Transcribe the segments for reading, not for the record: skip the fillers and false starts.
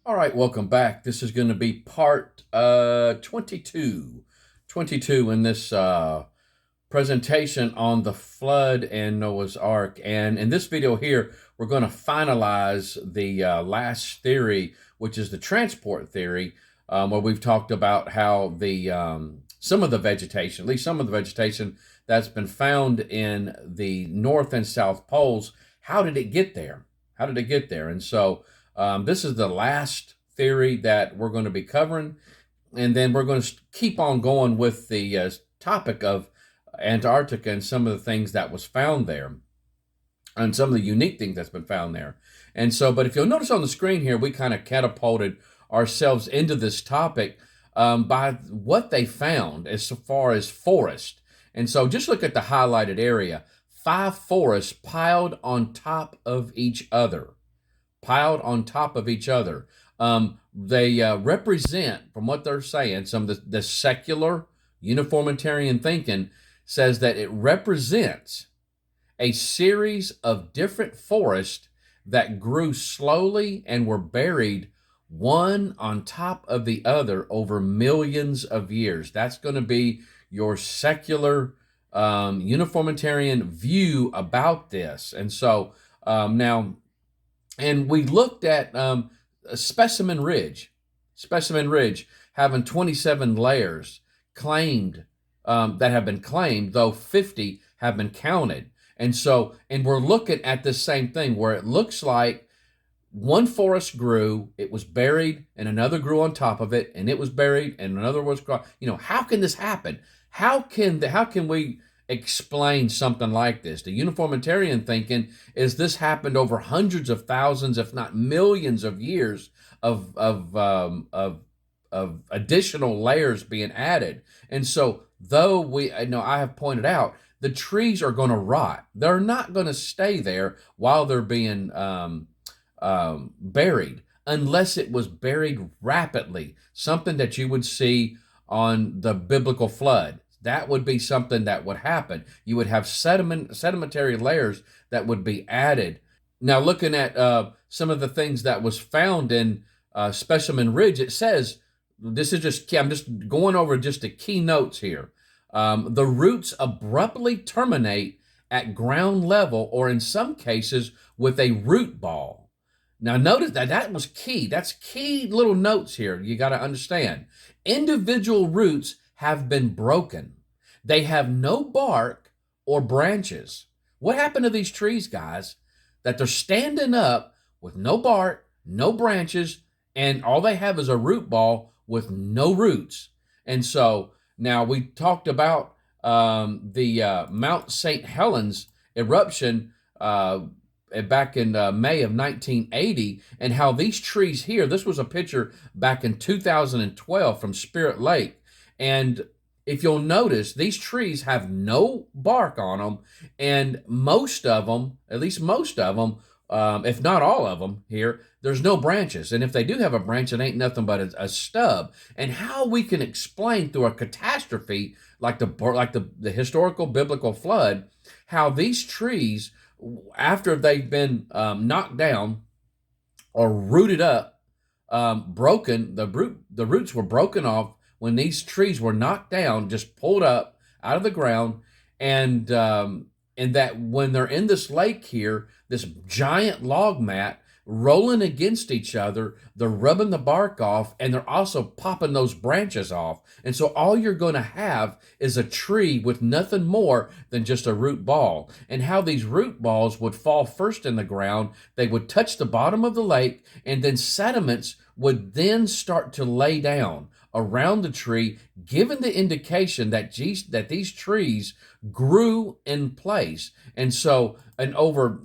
All right, welcome back. This is going to be part 22. 22 in this presentation on the flood and Noah's Ark. And in this video here, we're going to finalize the last theory, which is the transport theory, where we've talked about how the some of the vegetation, at least some of the vegetation that's been found in the North and South poles, how did it get there? How did it get there? And so this is the last theory that we're going to be covering, and then we're going to keep on going with the topic of Antarctica and some of the things that was found there, and some of the unique things that's been found there. And so, but if you'll notice on the screen here, we kind of catapulted ourselves into this topic by what they found as far as forest. And so just look at the highlighted area. 5 forests piled on top of each other piled on top of each other. They represent, from what they're saying, some of the secular uniformitarian thinking says that it represents a series of different forests that grew slowly and were buried one on top of the other over millions of years. That's going to be your secular uniformitarian view about this. And so now, and we looked at Specimen Ridge having 27 layers claimed, that have been claimed, though 50 have been counted. And so, and we're looking at this same thing where it looks like one forest grew, it was buried, and another grew on top of it, and it was buried, and another was, how can this happen? How can we explain something like this? The uniformitarian thinking is this happened over hundreds of thousands, if not millions of years of additional layers being added. And so, though I have pointed out, the trees are going to rot. They're not going to stay there while they're being buried, unless it was buried rapidly, something that you would see on the biblical flood. That would be something that would happen. You would have sedimentary layers that would be added. Now, looking at some of the things that was found in Specimen Ridge, it says, I'm just going over just the key notes here. The roots abruptly terminate at ground level, or in some cases with a root ball. Now, notice that was key. That's key little notes here. You got to understand. Individual roots have been broken. They have no bark or branches. What happened to these trees, guys? That they're standing up with no bark, no branches, and all they have is a root ball with no roots. And so now we talked about the Mount St. Helens eruption back in May of 1980, and how these trees here, this was a picture back in 2012 from Spirit Lake. And if you'll notice, these trees have no bark on them, and most of them, at least most of them, if not all of them here, there's no branches. And if they do have a branch, it ain't nothing but a stub. And how we can explain through a catastrophe like the historical biblical flood, how these trees, after they've been knocked down or rooted up, broken, the roots were broken off when these trees were knocked down, just pulled up out of the ground, and that when they're in this lake here, this giant log mat rolling against each other, they're rubbing the bark off, and they're also popping those branches off. And so all you're going to have is a tree with nothing more than just a root ball. And how these root balls would fall first in the ground, they would touch the bottom of the lake, and then sediments would then start to lay down around the tree, giving the indication that these trees grew in place. And so, and over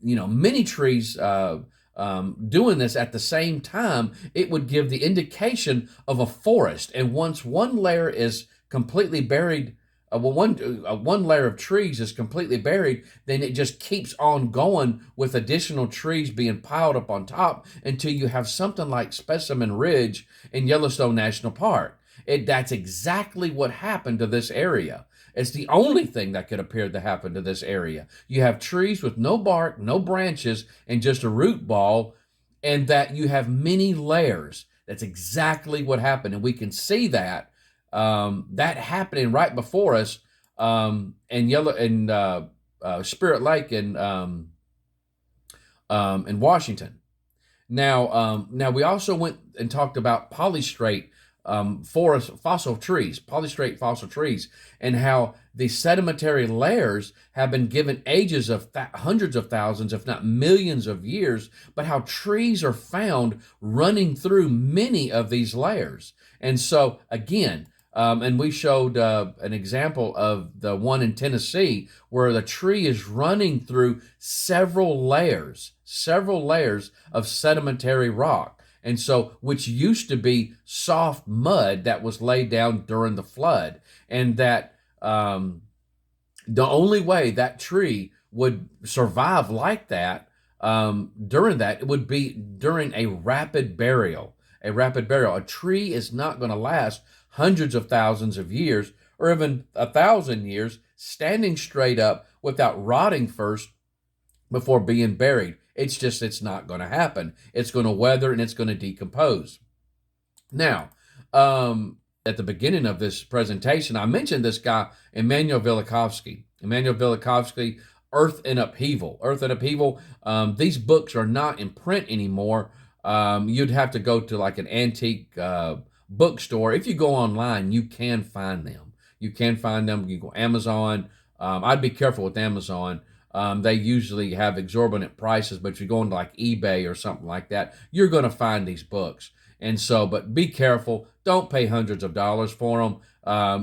many trees doing this at the same time, it would give the indication of a forest. And once one layer is completely buried, one layer of trees is completely buried, then it just keeps on going with additional trees being piled up on top until you have something like Specimen Ridge in Yellowstone National Park. That's exactly what happened to this area. It's the only thing that could appear to happen to this area. You have trees with no bark, no branches, and just a root ball, and that you have many layers. That's exactly what happened, and we can see that that happening right before us in Spirit Lake in Washington. Now we also went and talked about polystrate polystrate fossil trees, and how the sedimentary layers have been given ages of hundreds of thousands, if not millions of years, but how trees are found running through many of these layers. And so, again, and we showed an example of the one in Tennessee where the tree is running through several layers of sedimentary rock. And so, which used to be soft mud that was laid down during the flood. And that the only way that tree would survive like that during that, it would be during a rapid burial. A tree is not going to last hundreds of thousands of years or even 1,000 years standing straight up without rotting first before being buried. It's not going to happen. It's going to weather and it's going to decompose. Now, at the beginning of this presentation, I mentioned this guy, Immanuel Velikovsky. Earth in Upheaval. These books are not in print anymore. You'd have to go to like an antique bookstore. If you go online, you can find them. You go Amazon. I'd be careful with Amazon. They usually have exorbitant prices, but if you go into like eBay or something like that, you're going to find these books. And so, but be careful. Don't pay hundreds of dollars for them.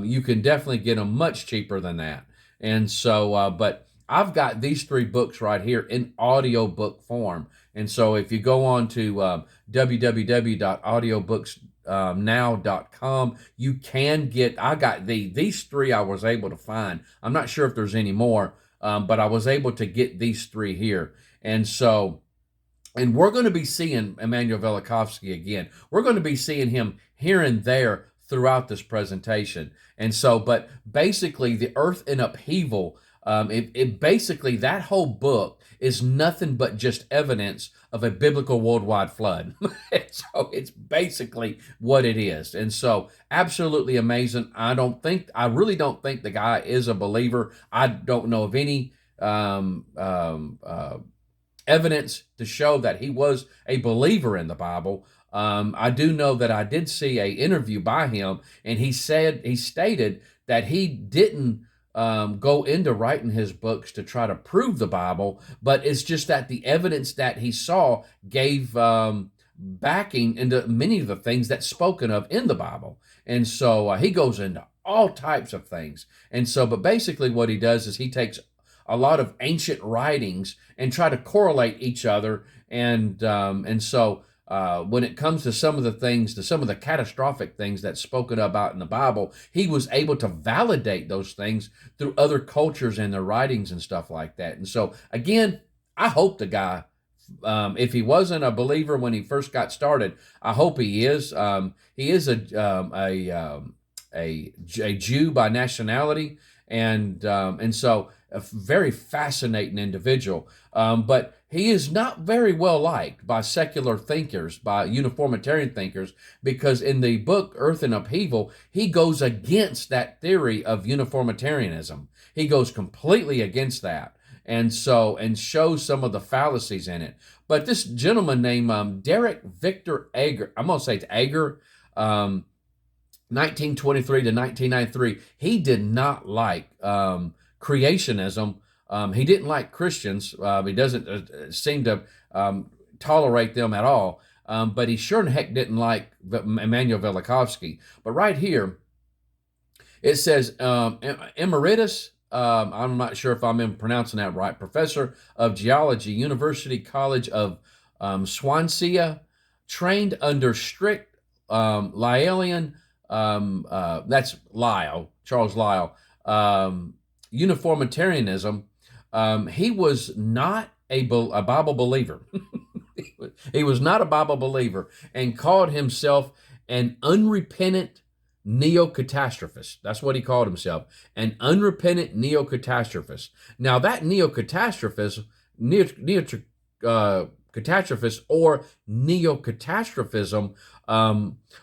You can definitely get them much cheaper than that. And so, but I've got these 3 books right here in audiobook form. And so if you go on to www.audiobooksnow.com, you can get, I got these 3 I was able to find. I'm not sure if there's any more, but I was able to get these 3 here. And so, and we're going to be seeing Immanuel Velikovsky again. We're going to be seeing him here and there throughout this presentation. And so, but basically the Earth in Upheaval, basically that whole book is nothing but just evidence of a biblical worldwide flood. So it's basically what it is. And so absolutely amazing. I really don't think the guy is a believer. I don't know of any evidence to show that he was a believer in the Bible. I do know that I did see an interview by him, and he stated that he didn't go into writing his books to try to prove the Bible, but it's just that the evidence that he saw gave backing into many of the things that's spoken of in the Bible. And so he goes into all types of things. And so, but basically what he does is he takes a lot of ancient writings and try to correlate each other. And so when it comes to some of the catastrophic things that's spoken about in the Bible, he was able to validate those things through other cultures and their writings and stuff like that. And so again, I hope the guy, if he wasn't a believer when he first got started, I hope he is. He is a Jew by nationality, and so a very fascinating individual. But he is not very well liked by secular thinkers, by uniformitarian thinkers, because in the book Earth in Upheaval, he goes against that theory of uniformitarianism. He goes completely against that, and shows some of the fallacies in it. But this gentleman named Derek Victor Ager, I'm going to say it's Ager, 1923 to 1993, he did not like creationism. He didn't like Christians. He doesn't seem to tolerate them at all. But he sure in heck didn't like Immanuel Velikovsky. But right here, it says emeritus, I'm not sure if I'm pronouncing that right, professor of geology, University College of Swansea, trained under strict Lyellian, that's Lyle, Charles Lyle, uniformitarianism. He was not a Bible believer. He was not a Bible believer, and called himself an unrepentant neo-catastrophist. That's what he called himself, an unrepentant neo-catastrophist. Now that catastrophist or neocatastrophism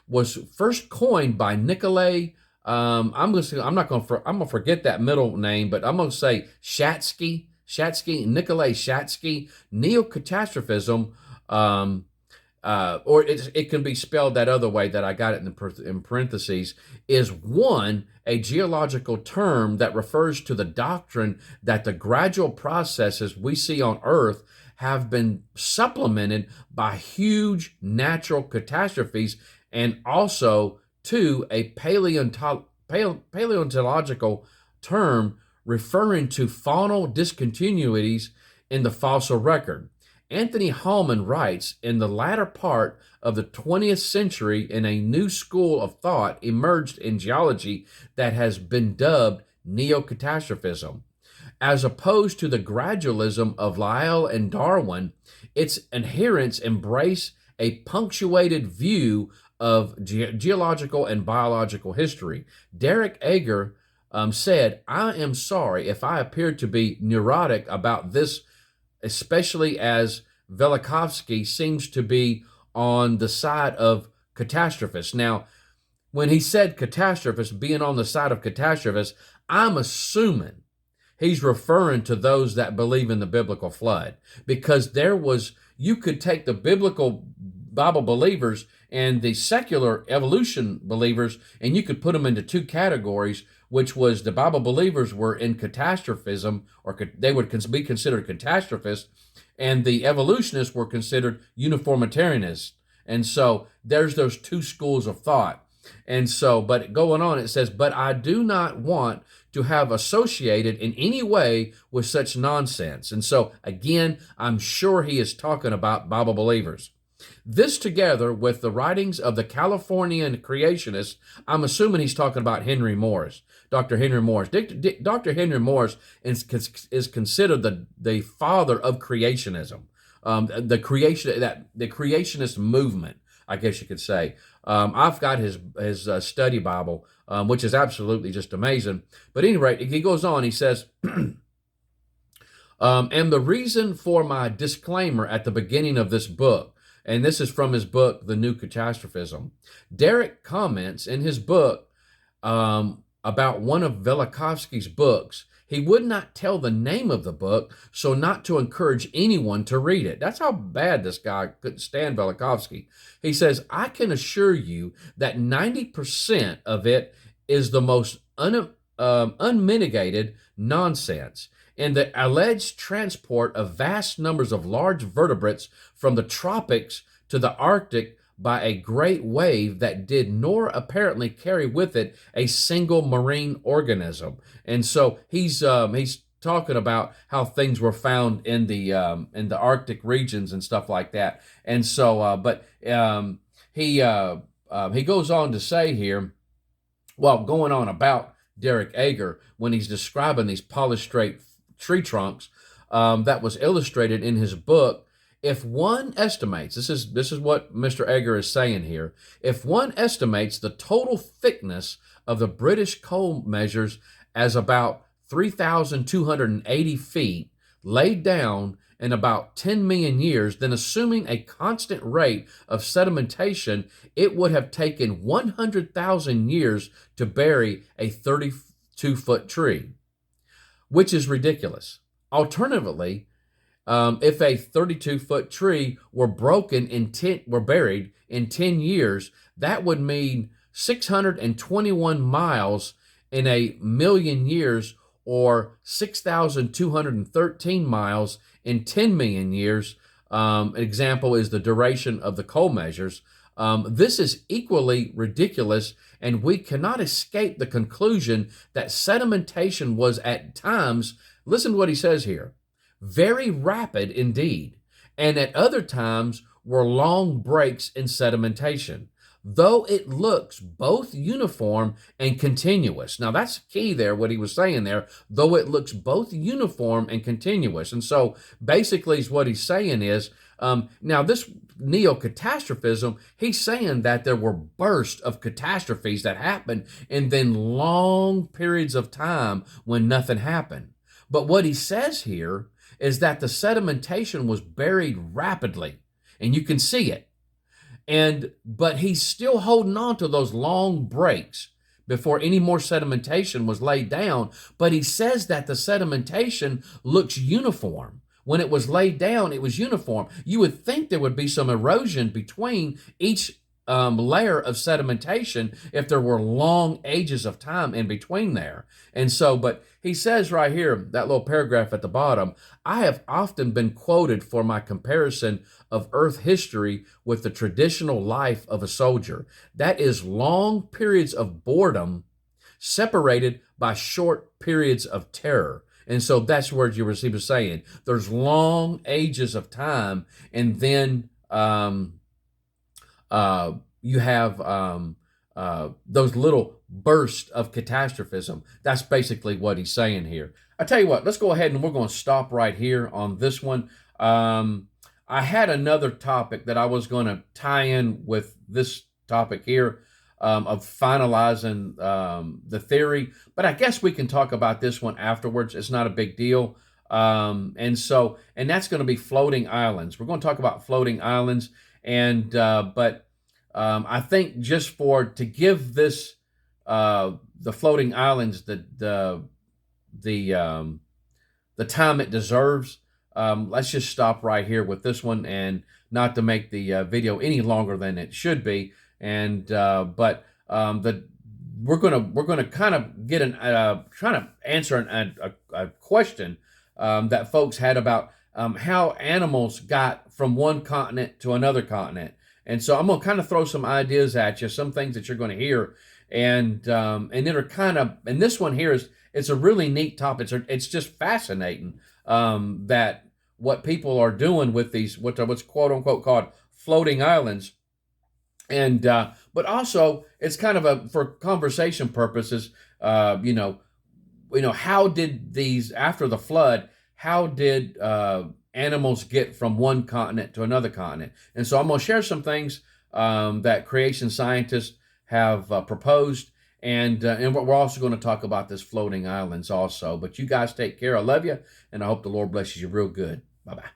was first coined by Nikolai. I'm gonna forget that middle name, but I'm gonna say Shatsky. Nikolai Shatsky. Neocatastrophism. Or it can be spelled that other way that I got it in parentheses, is one, a geological term that refers to the doctrine that the gradual processes we see on Earth have been supplemented by huge natural catastrophes, and also, two, a paleontological term referring to faunal discontinuities in the fossil record. Anthony Hallman writes, in the latter part of the 20th century, in a new school of thought emerged in geology that has been dubbed neocatastrophism. As opposed to the gradualism of Lyell and Darwin, its adherents embrace a punctuated view of geological and biological history. Derek Ager said, I am sorry if I appeared to be neurotic about this, especially as Velikovsky seems to be on the side of catastrophists. Now, when he said catastrophists, being on the side of catastrophists, I'm assuming he's referring to those that believe in the biblical flood, because you could take the biblical Bible believers and the secular evolution believers, and you could put them into two categories, which was the Bible believers were in catastrophism, or they would be considered catastrophists, and the evolutionists were considered uniformitarianists. And so there's those two schools of thought. And so, but going on, it says, but I do not want to have associated in any way with such nonsense. And so, again, I'm sure he is talking about Bible believers. This, together with the writings of the Californian creationists, I'm assuming he's talking about Henry Morris, Dr. Henry Morris. Dr. Henry Morris is considered the father of creationism, the creationist movement, I guess you could say. I've got his study Bible, which is absolutely just amazing. But at any rate, he goes on, he says, and the reason for my disclaimer at the beginning of this book, and this is from his book, The New Catastrophism. Derek comments in his book about one of Velikovsky's books. He would not tell the name of the book, so not to encourage anyone to read it. That's how bad this guy couldn't stand Velikovsky. He says, I can assure you that 90% of it is the most unmitigated nonsense. In the alleged transport of vast numbers of large vertebrates from the tropics to the Arctic by a great wave that did nor apparently carry with it a single marine organism. And so he's talking about how things were found in the Arctic regions and stuff like that. And so, he goes on to say here, while going on about Derek Ager, when he's describing these polished straight tree trunks that was illustrated in his book, if one estimates, this is what Mr. Ager is saying here, if one estimates the total thickness of the British coal measures as about 3,280 feet laid down in about 10 million years, then assuming a constant rate of sedimentation, it would have taken 100,000 years to bury a 32-foot tree, which is ridiculous. Alternatively, if a 32-foot tree were buried in 10 years, that would mean 621 miles in a million years, or 6,213 miles in 10 million years. An example is the duration of the coal measures. This is equally ridiculous, and we cannot escape the conclusion that sedimentation was at times, listen to what he says here, very rapid indeed, and at other times were long breaks in sedimentation, though it looks both uniform and continuous. Now that's key there, what he was saying there, though it looks both uniform and continuous. And so basically what he's saying is, now this neocatastrophism, he's saying that there were bursts of catastrophes that happened and then long periods of time when nothing happened. But what he says here is that the sedimentation was buried rapidly, and you can see it. But he's still holding on to those long breaks before any more sedimentation was laid down. But he says that the sedimentation looks uniform. When it was laid down, it was uniform. You would think there would be some erosion between each layer of sedimentation if there were long ages of time in between there. And so, but he says right here, that little paragraph at the bottom, I have often been quoted for my comparison of Earth history with the traditional life of a soldier. That is long periods of boredom separated by short periods of terror. And so that's where he was saying there's long ages of time, and then you have those little bursts of catastrophism. That's basically what he's saying here. I tell you what, let's go ahead and we're going to stop right here on this one. I had another topic that I was going to tie in with this topic here of finalizing the theory, but I guess we can talk about this one afterwards. It's not a big deal. And that's going to be floating islands. We're going to talk about floating islands, but I think just to give this the floating islands the time it deserves. Let's just stop right here with this one, and not to make the video any longer than it should be. And we're gonna kind of get trying to answer a question that folks had about how animals got from one continent to another continent. And so I'm gonna kind of throw some ideas at you, some things that you're going to hear, and that are kind of. And this one here it's a really neat topic. It's just fascinating that what people are doing with these what's quote unquote called floating islands. And but also it's kind of for conversation purposes. How did these after the flood? How did animals get from one continent to another continent? And so I'm going to share some things that creation scientists have proposed, and we're also going to talk about this floating islands also. But you guys take care. I love you, and I hope the Lord blesses you real good. Bye bye.